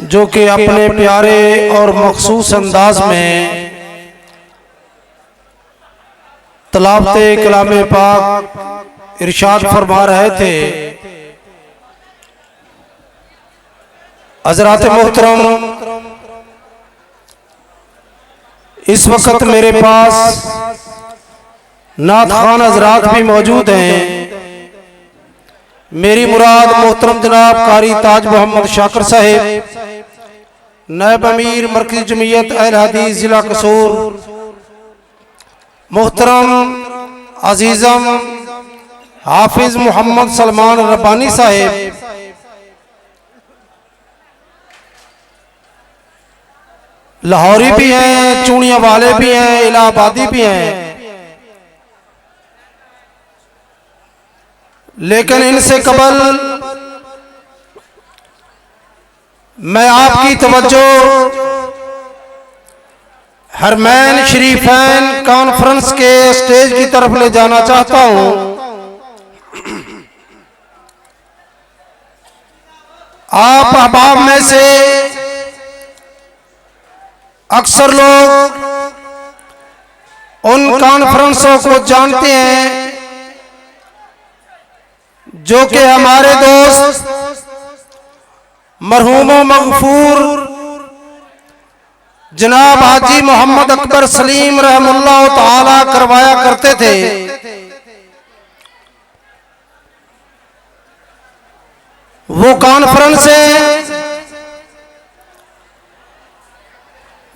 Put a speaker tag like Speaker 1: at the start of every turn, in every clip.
Speaker 1: जो कि अपने प्यारे और मखसूस अंदाज में तलावते कलामे पाक इरशाद फरमा रहे थे। हज़रात मोहतरम, इस वक्त मेरे पास नात खान हजरात भी मौजूद हैं। मेरी मुराद मोहतरम जनाब कारी ताज मोहम्मद शाकिर साहिब, नायब अमीर मरकज़ी जमीयत अहल हदीस जिला कसूर, मोहतरम अजीज़म हाफिज मोहम्मद सलमान रब्बानी साहिब, लाहौरी भी हैं, चूड़ियाँ वाले भी हैं, इलाहाबादी भी हैं, लेकिन इनसे कबल मैं आपकी तवज्जो हरमैन शरीफैन कॉन्फ्रेंस के स्टेज की तरफ ले जाना चाहता हूं। आप अहबाब में से अक्सर लोग उन कॉन्फ्रेंसों को जानते हैं जो कि हमारे दोस्त मरहूम मगफूर जनाब हाजी मोहम्मद अकबर सलीम रहमुल्लाह ताला करवाया करते थे। वो कॉन्फ्रेंस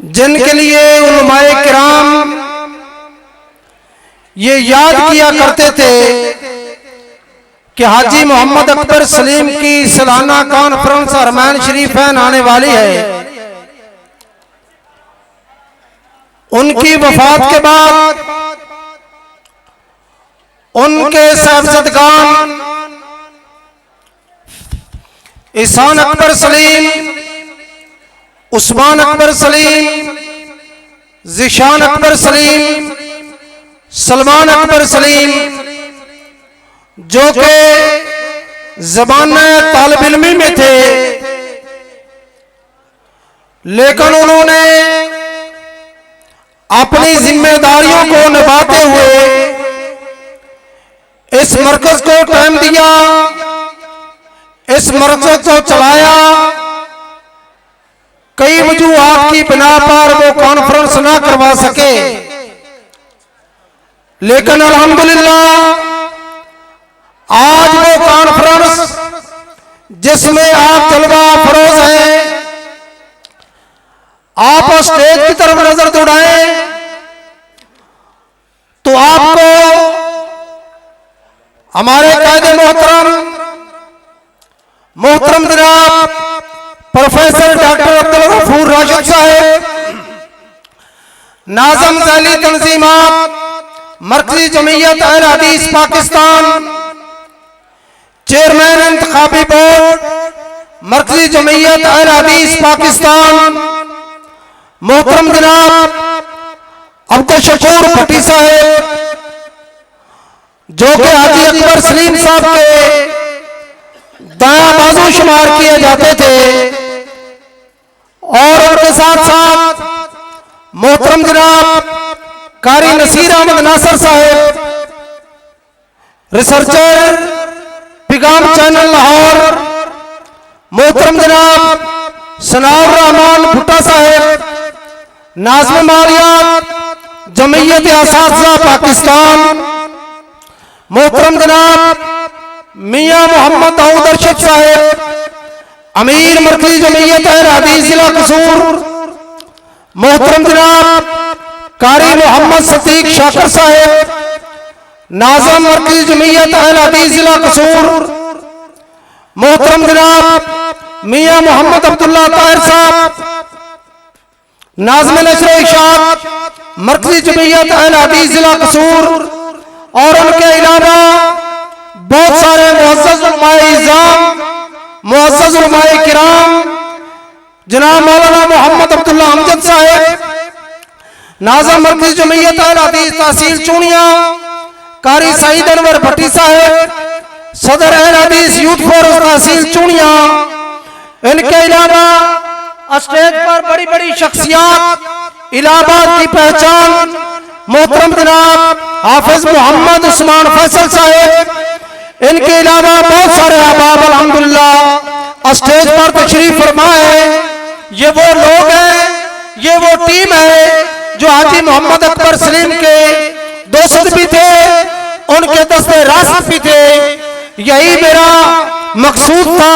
Speaker 1: जिनके लिए उलमाए किराम ये याद किया करते थे कि हाजी मोहम्मद अकबर सलीम की सालाना कॉन्फ्रेंस हरमैन शरीफैन आने वाली है। उनकी वफात के बाद उनके साहबजादगान इहसान अकबर सलीम, उस्मान अकबर सलीम, ज़ीशान अकबर सलीम, सलमान अकबर सलीम, जो कि ज़बान तालिब इल्मी में थे, लेकिन उन्होंने अपनी जिम्मेदारियों को निभाते हुए इस मरकज को टाइम दिया, इस मरकज को चलाया। कई वजूहात की बिना पर वो कॉन्फ्रेंस ना करवा सके, लेकिन अल्हम्दुलिल्लाह आज वो कॉन्फ्रेंस जिसमें आप जलवा फरोज हैं, आप स्टेज की तरफ नजर दौड़ाएं तो आपको हमारे कायदे मोहतरम जनाब प्रोफेसर डॉक्टर अब्दुल गफूर राशिद साहब, नाज़म ज़ैली तंजीमात मरकज़ी जमीयत अहल हदीस पाकिस्तान, चेयरमैन इंतखाबी बोर्ड मरकज़ी जमीयत अहल हदीस पाकिस्तान, मोहतरम जनाब अब्दुल शकूर भट्टी साहब, जो कि हाजी अकबर सलीम साहब के दायां बाजू शुमार किए जाते थे, और उनके साथ साथ मोहतरम जनाब कारी नसीर अहमद नासर साहब, रिसर्चर पिगाम चैनल लाहौर, मोहतरम जनाब सनाउर रहमान भुट्टा साहब, नाज़िम मालियात जमीयत असातिज़ा पाकिस्तान, मोहतरम जनाब मियां मोहम्मद दाऊद अरशद साहब, अमीर मरकज़ी जमीयत अहल हदीस जिला कसूर, मोहतरम जनाब कारी मोहम्मद सदीक शाकिर साहब, नाज़िम मरकज़ी जमीयत अहल हदीस जिला कसूर, मोहतरम जनाब मियां मोहम्मद अब्दुल्ला ताहिर साहब, नाज़िम नशर इरशाद मरकज़ी जमीयत अहल हदीस जिला कसूर, और उनके अलावा बहुत सारे मुअज़्ज़ज़ उलमाए इज़्ज़ाम, मुअज़्ज़ज़ उलमाए किराम, जनाब मौलाना मोहम्मद अब्दुल्ला अमजद साहब, नाज़िम मरकज़ी जमीयत अहल हदीस तहसील चूड़ियाँ, कारी सईद अनवर भट्टी साहब, सदर अहल हदीस यूथ फोरम तहसील चूड़ियाँ, इनके अलावा स्टेज पर बड़ी बड़ी शख्सियत इलाहाबाद की पहचान मोहतरम जनाब हाफिज मोहम्मद उस्मान फैसल साहब, इनके अलावा बहुत सारे अहबाब अल्हम्दुलिल्लाह स्टेज पर तशरीफ फरमाए। ये वो लोग हैं, ये वो टीम है जो हाजी मोहम्मद अकबर सलीम के दोस्त भी थे, उनके दस्ते रास्त भी थे। यही मेरा मकसूद था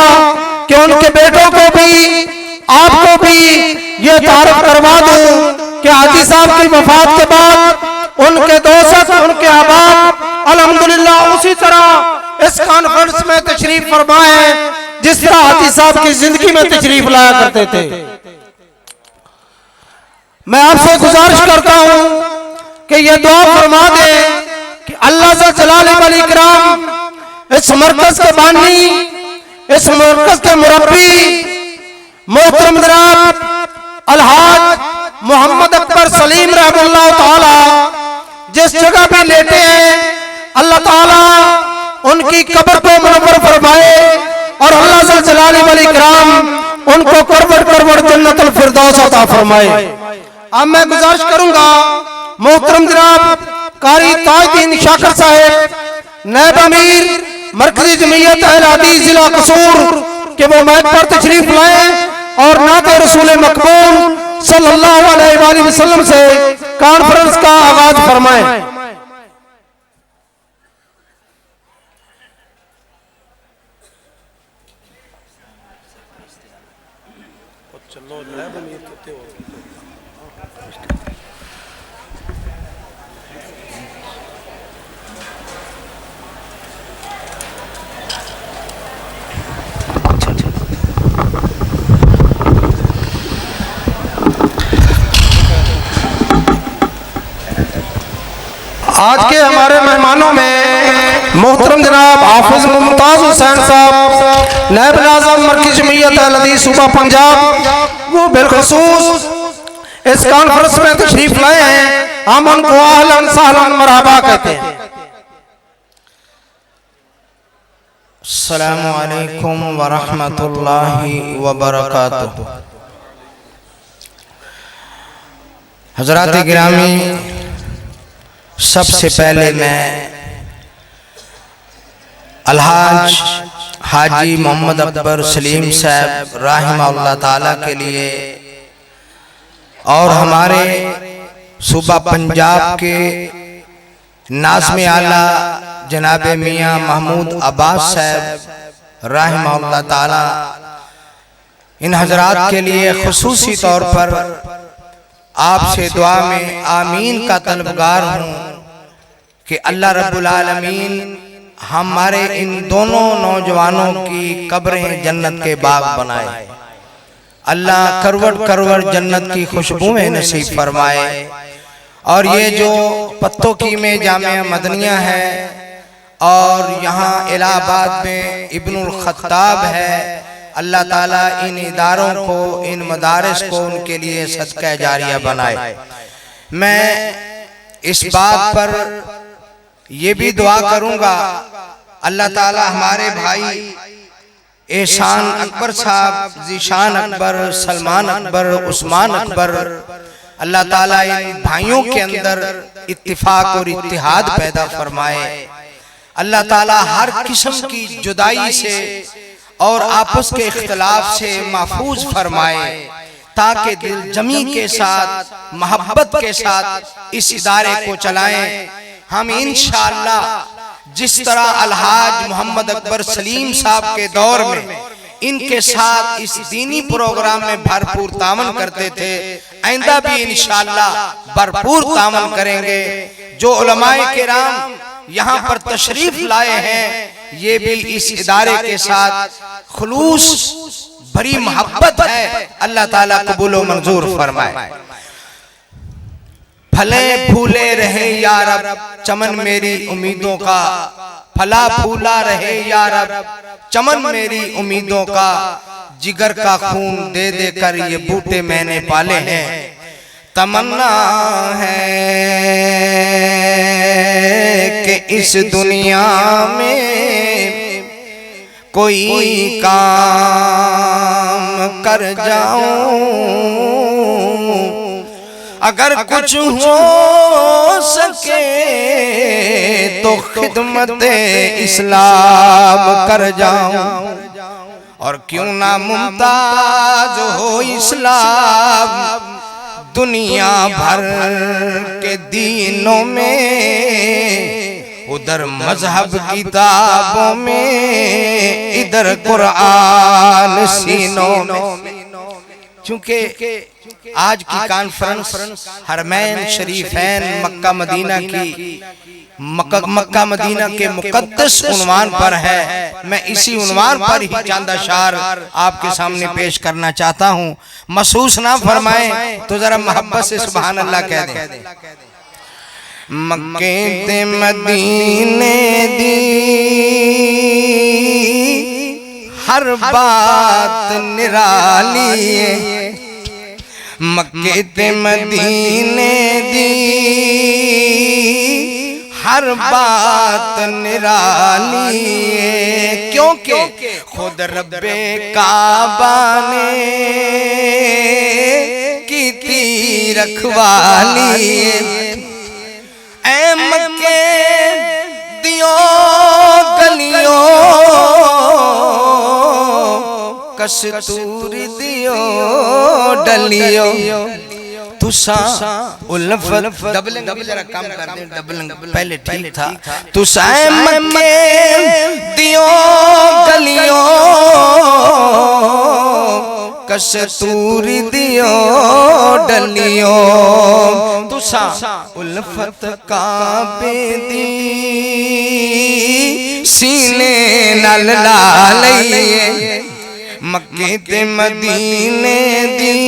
Speaker 1: कि उनके बेटों को भी, आपको भी ये तारुफ करवा दूं कि हाजी साहब की वफात के बाद उनके दोस्त, उनके अहबाब अल्हम्दुलिल्लाह उसी तरह इस कॉन्फ्रेंस में तशरीफ फरमाए जिस तरह हाजी साहब की जिंदगी में तशरीफ लाया करते थे। मैं आपसे गुजारिश करता हूं कि ये दुआ फरमा दे कि अल्लाह से जलाल वल इकराम इस मरकज के बानी, इस मरकज के मुरब्बी मोहतरम जनाब अलहाज मोहम्मद अकबर सलीम रहमतुल्लाह ताला जिस जगह भी लेटे हैं, अल्लाह ताला उनकी कब्र को मुनव्वर फरमाए और अल्लाह से जलाल वल इकराम उनको करवट करवट जन्नतुल फिरदौस अता फरमाए। अब मैं गुजारिश करूंगा मोहतरम जनाब कारी ताजुद्दीन शाकिर साहब, नायब अमीर मरकजी जमीयत अहले हदीस जिला कसूर के वो मैच पर तशरीफ लाए और नाते रसूल मकबूल सल्लल्लाहु अलैहि वसल्लम से कॉन्फ्रेंस का आगाज फरमाएं। आज के हमारे मेहमानों में मोहतरम जनाब हाफिज मुमताज हुसैन साहब, नायब नाज़िम मरकज़ी जमीयत अहले हदीस सूबा पंजाब, वो बिलखुसूस इस कॉन्फ्रेंस में तशरीफ लाए हैं। हम उनको अहलन सहलन मरहबा कहते हैं।
Speaker 2: अस्सलामु अलैकुम व रहमतुल्लाहि व बरकातुहू। हज़रात गिरामी, सबसे पहले मैं अलहाज हाजी मोहम्मद अकबर सलीम साहब राहिमहुल्लाह ताला के लिए और हमारे सूबा पंजाब के नाज़िम आला जनाब मियाँ महमूद अब्बास साहब राहिमहुल्लाह ताला, इन हजरात के लिए खुसूसी तौर पर आपसे दुआ में आमीन का तलबगार हूँ कि अल्लाह रब्बुल आलमीन हमारे इन दोनों नौजवानों की कब्रें जन्नत के बाग बनाए। अल्लाह करवट करवट जन्नत की खुशबुएं नसीब फरमाए। और ये जो पत्तों की में जामिया मदनिया है और यहाँ इलाहाबाद में इब्नुल खत्ताब है, अल्लाह ताला इन इदारों को, इन मदारिस को उनके लिए सदका जारिया बनाए। मैं इस बात पर ये भी दुआ करूंगा अल्लाह ताला हमारे भाई एहसान अकबर साहब, ज़ीशान अकबर, सलमान अकबर, उस्मान अकबर, अल्लाह ताला इन भाइयों के अंदर इत्तिफाक और इत्तिहाद पैदा फरमाए। अल्लाह ताला हर किस्म की जुदाई से और आपस के इख्तिलाफ से महफूज फरमाए, ताकि दिल जमी के साथ, मोहब्बत के साथ इस इदारे को चलाएं। हम इंशाअल्लाह जिस तरह अलहाज मोहम्मद अकबर सलीम साहब के दौर में इनके साथ इस दीनी प्रोग्राम में भरपूर तामन करते थे, आइंदा भी इंशाअल्लाह भरपूर तामन करेंगे। जो उलमाए किराम यहाँ पर तशरीफ लाए हैं, ये भी इस इदारे के साथ खुलूस भरी मोहब्बत है। अल्लाह ताला कबूल व मंजूर फरमाए। फले फूले रहे या रब चमन मेरी उम्मीदों का, फला फूला रहे या रब चमन मेरी उम्मीदों का, जिगर का खून दे दे कर ये बूटे मैंने पाले हैं। तमन्ना है कि इस दुनिया में कोई काम कर जाऊं, अगर कुछ हो सके तो खिदमत इस्लाम कर जाऊं, और क्यों ना मुमताज हो इस्लाम दुनिया भर के दीनों में, उधर मजहब किताबों में, इधर कुरान सीनों में। चूंकि आज की कॉन्फ्रेंस हरमैन शरीफैन मक्का मदीना की मक्का मदीना के मुकद्दस उन्वान पर है, मैं इसी उन्वान पर ही चंद अशार आपके सामने पेश करना चाहता हूँ। महसूस ना फरमाएं तो जरा मोहब्बत से सुभान अल्लाह कह दें। मक्के ते मदीने दी हर बात निराली है, मक्के ते मदीने दी हर बात निराली है, क्योंकि खुद रब्बे काबा ने की ती रखवाली है। ऐ मक्के दियो गलियों कस्तूरी दियो डलियो, तुसा उल्फत डबलिंग जरा काम कर दे, डबलिंग पहले ठीक था। तुसा मक्के दियो गलियों कस्तूरी दियो डलियो, तुसा उल्फत काबे दी सीने नाल ला लईए, मक्के ते मदीने दी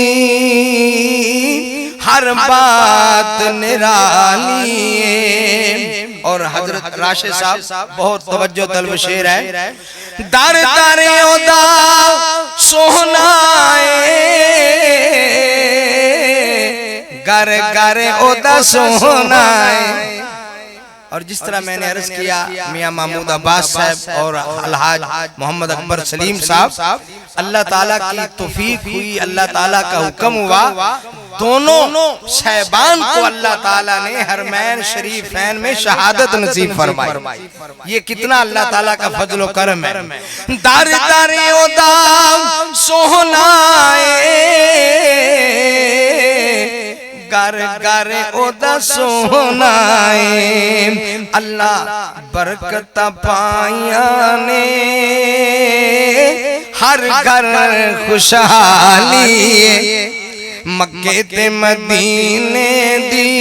Speaker 2: हर बात निराली है। और हजरत राशिद साहब बहुत तवज्जो तलब शेर है। दर दर ओदा सोहना घर घर ओदा सोहना है। और जिस तरह मैंने अर्ज किया मियां महमूद अब्बास साहब और अलहाज मोहम्मद अकबर सलीम साहब, अल्लाह ताला की तौफीक हुई, अल्लाह ताला का हुक्म हुआ, दोनों साहिबान को अल्लाह ताला ने हरमैन शरीफैन में शहादत नसीब फरमाई। ये कितना अल्लाह ताला का फजल व करम है। दर दर ओदा सोहना घर घर ओदा सोहना अल्लाह बरकत पाइया ने हर घर खुशहाली, मक्के ते मदीने दी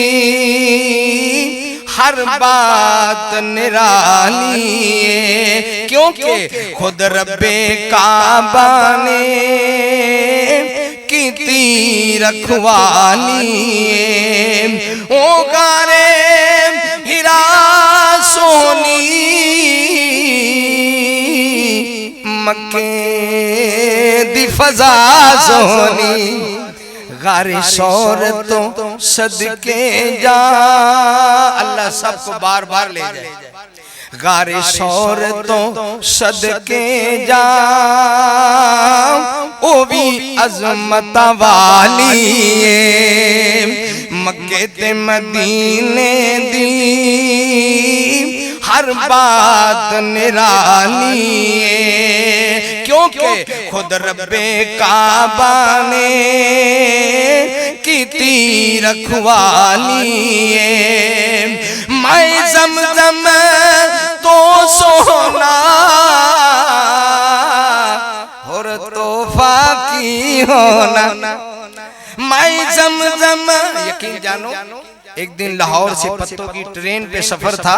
Speaker 2: हर बात निराली, क्योंकि खुद रब्बे काबा ने की रखवाली। ओ गारे हिरा सोनी मक्के दी फजा सोनी, गारे शौहरतों सदके जा, अल्लाह सबको बार बार ले जाए। गारे शौहरतों सदके जा ओ भी अजमत वाली, मक्के ते मदीने दी हर बात निराली, क्योंकि खुद रब्बे काबा ने की रखवाली। मैं ज़मज़म तो सोना और तोहफा की होना, मैं ज़मज़म यकीन जानो। एक दिन लाहौर से पत्तों की ट्रेन पे सफर था,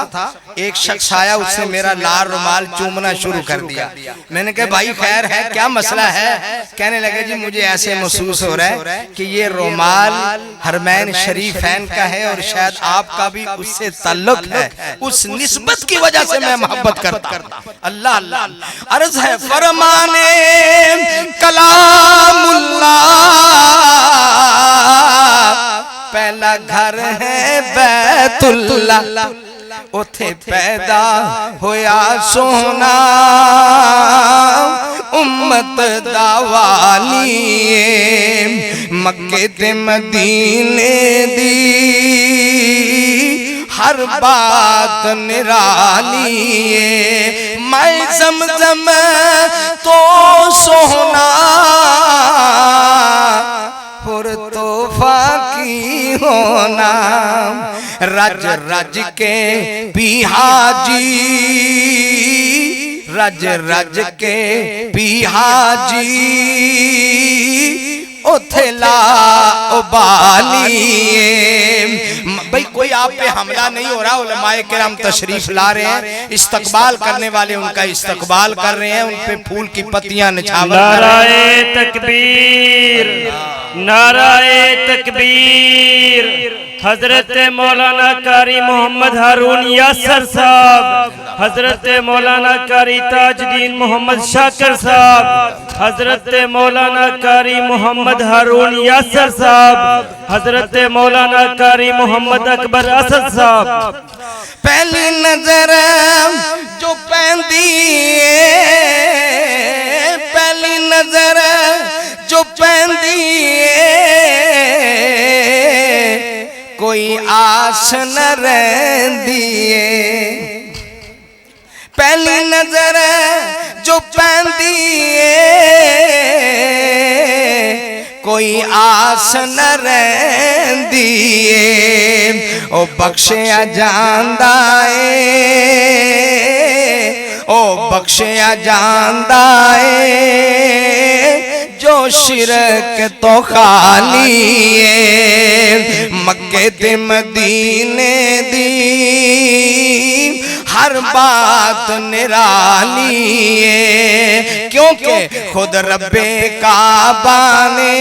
Speaker 2: एक शख्स आया, उसने मेरा लाल रुमाल चूमना शुरू कर दिया। मैंने कहा भाई खैर है, क्या मसला है? कहने लगे जी मुझे ऐसे महसूस हो रहा है कि ये रुमाल हरमैन शरीफैन का है और शायद आपका भी उससे ताल्लुक है, उस निस्बत की वजह से मैं मोहब्बत करता। अल्लाह अल्लाह अर्ज है फरमाने कलामुल्लाह, पहला घर है बैतुल्लाह, उथे पैदा होया सोना उम्मत दा वाली मक्के ते मदीने दी हर बात निराली मैं ज़मज़म तो सोना पुर तोहफा की होना रज रज के पिहाजी रज रज के पिहाजी उथे ला उबाली भाई कोई आप पे हमला नहीं हो रहा। उलमाए किराम तशरीफ ला रहे हैं, इस्तकबाल करने वाले उनका इस्तकबाल कर रहे हैं, उन पे फूल की पत्तियां निछावर कर रहे हैं।
Speaker 3: नाराए तकबीर, नाराए तकबीर। हजरत मौलाना कारी मोहम्मद हारून यासर साहब, हजरत मौलाना कारी ताजुद्दीन मोहम्मद शाकिर साहब, हजरत मौलाना कारी मोहम्मद हारून यासर साहब, हजरत मौलाना कारी मोहम्मद अकबर असद साहब।
Speaker 2: पहली नजर जो पैंदी पहली नजर जो पैंदी कोई आस न रहंदी पहली नजर जो पैंदी कोई आस न रहंदी ओ बख्शिया जांदा ओ बख्शिया जांदा जो शिरक तो खाली मक्के ते मदीने दी हर बात निराली क्योंकि खुद रब्बे काबा ने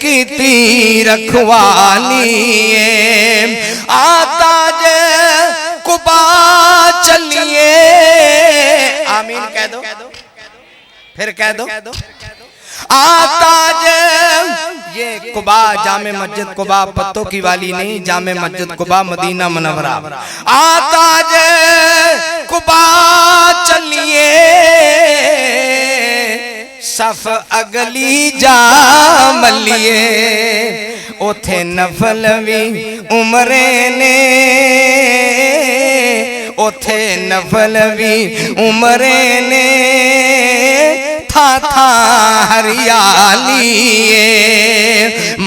Speaker 2: कीती रखवाली आता जे कुबा चलिए आमीन कह दो फिर कह दो आता जे ये कुबा जामे मस्जिद कुबा पत्तों की वाली नहीं, जामे मस्जिद कुबा मदीना मुनव्वरा। आता जे कुबा चलिए सफ अगली जामलिए उथे नफल भी उमरे ने उथे नफल भी उमरे ने था हरियाली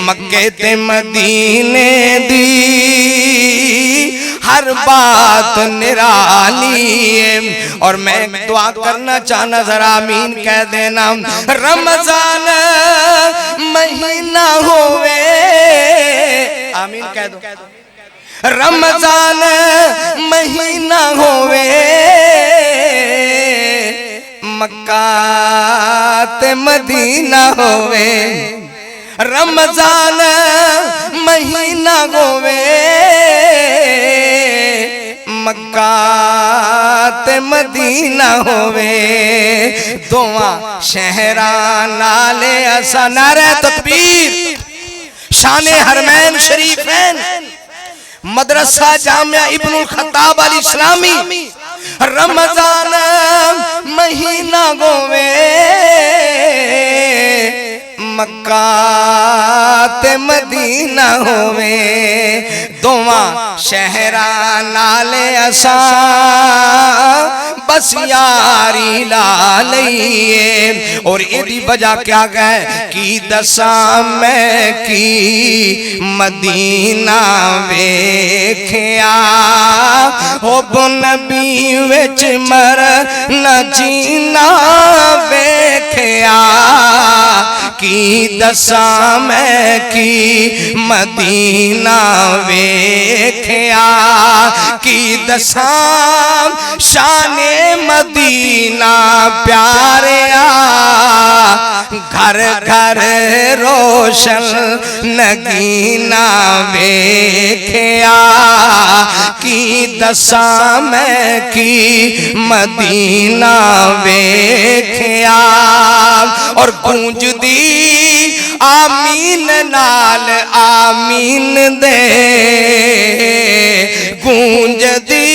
Speaker 2: मक्के ते मदीने दी हर बात निराली। और मैं दुआ करना चाहना जरा आमीन कह देना। रमजान महीना होवे आमीन कह दो। रमजान महीना होवे मक्का ते मदीना होवे रमजान महीना होवे मक्का ते मदीना होवे दोवां शहरां नाले असा नारे तकबीर शाने हरमैन शरीफैन मदरसा जामिया इब्नुल खत्ताब अल इस्लामी रमजान महीना गोवे मक्का ते मदीना होवे दोवां शहरां नाले असा बस यारी ला लईए। और एदी वजह क्या है कि दसा मैं की मदीना वेख्या हो नबी विच मर न जीना वेख्या की दसा मैं की मदीना वेख्या की दसा शाने मदीना प्यारिया घर हर घर रोशन नगीना वेख्या की दसा मैं की मदीना वेख्या और गूंज दी आमीन नाल आमीन दे गूंज दी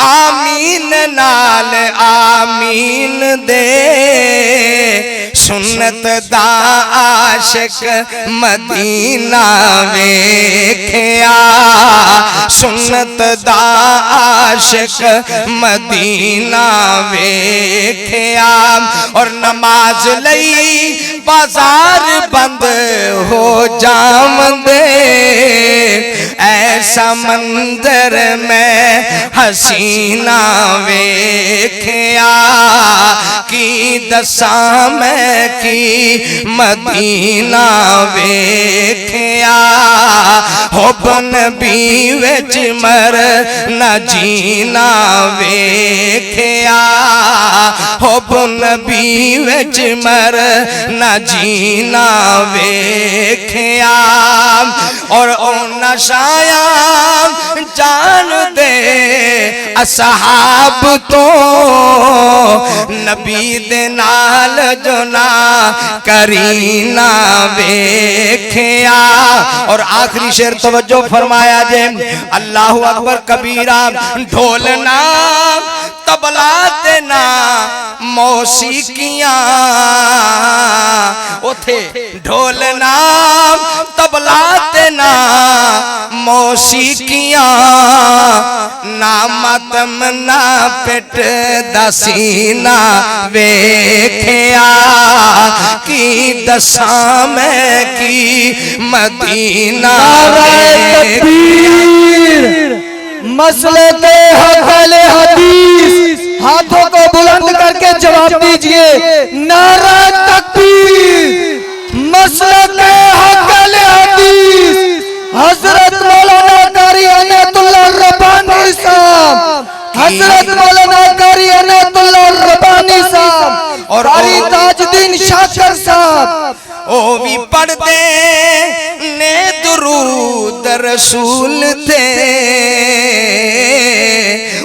Speaker 2: आमीन नाल आमीन दे सुन्नत दा आशिक मदीना वेख्या सुन्नत दा आशिक मदीना वेख्या और नमाज लई बाजार बंद हो जावंदे ऐसा मंदिर में हसीना वेख्या की दसा मैं की मदीना वेख्या हुबन भी विच मर न जीना वेख्या हुबन भी विच मर न जीना वेख्या और ओ नशाया जान दे असहाब तो नबी दे नाल जो ना करीना वेख्या और आखिरी शेर तवज्जो फरमाया जे अल्लाहु अकबर कबीरा ढोलना तबला ते ना मौसीकियां उथे ढोलना तबला ते ना मौसीकियां ना मतम ना पिट दसीना वेख्या की दसा मैं की मदीना
Speaker 1: मसले के हवाले हदीस हाथों को बुलंद करके जवाब दीजिए नारा तकबीर मसले के हवाले हदीस हजरत मौलाना कारी अनायतुल्लाह रब्बानी साहब हजरत मौलाना कारी अनायतुल्लाह रब्बानी साहब और कारी ताजुद्दीन शाकर साहब
Speaker 2: ओ भी पढ़ते ने दुरूद रसूल थे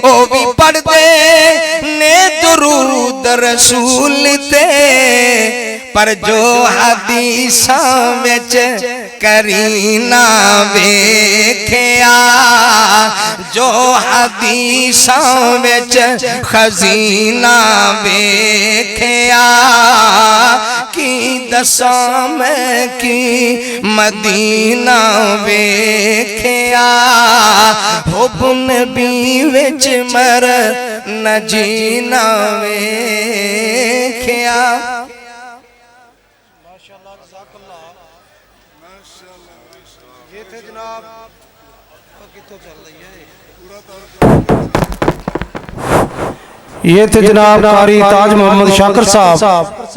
Speaker 2: ओ भी पढ़ते ने दुरूद रसूल थे पर जो हदीसां विच करीना वेख्या जो हदीसां विच खजीना वेख्या की दसा मैं की मदीना वेख्या हुबन भी विच मर न जीना वेख्या
Speaker 1: ये थे जनाब कारी ताज मोहम्मद शाकर साहब।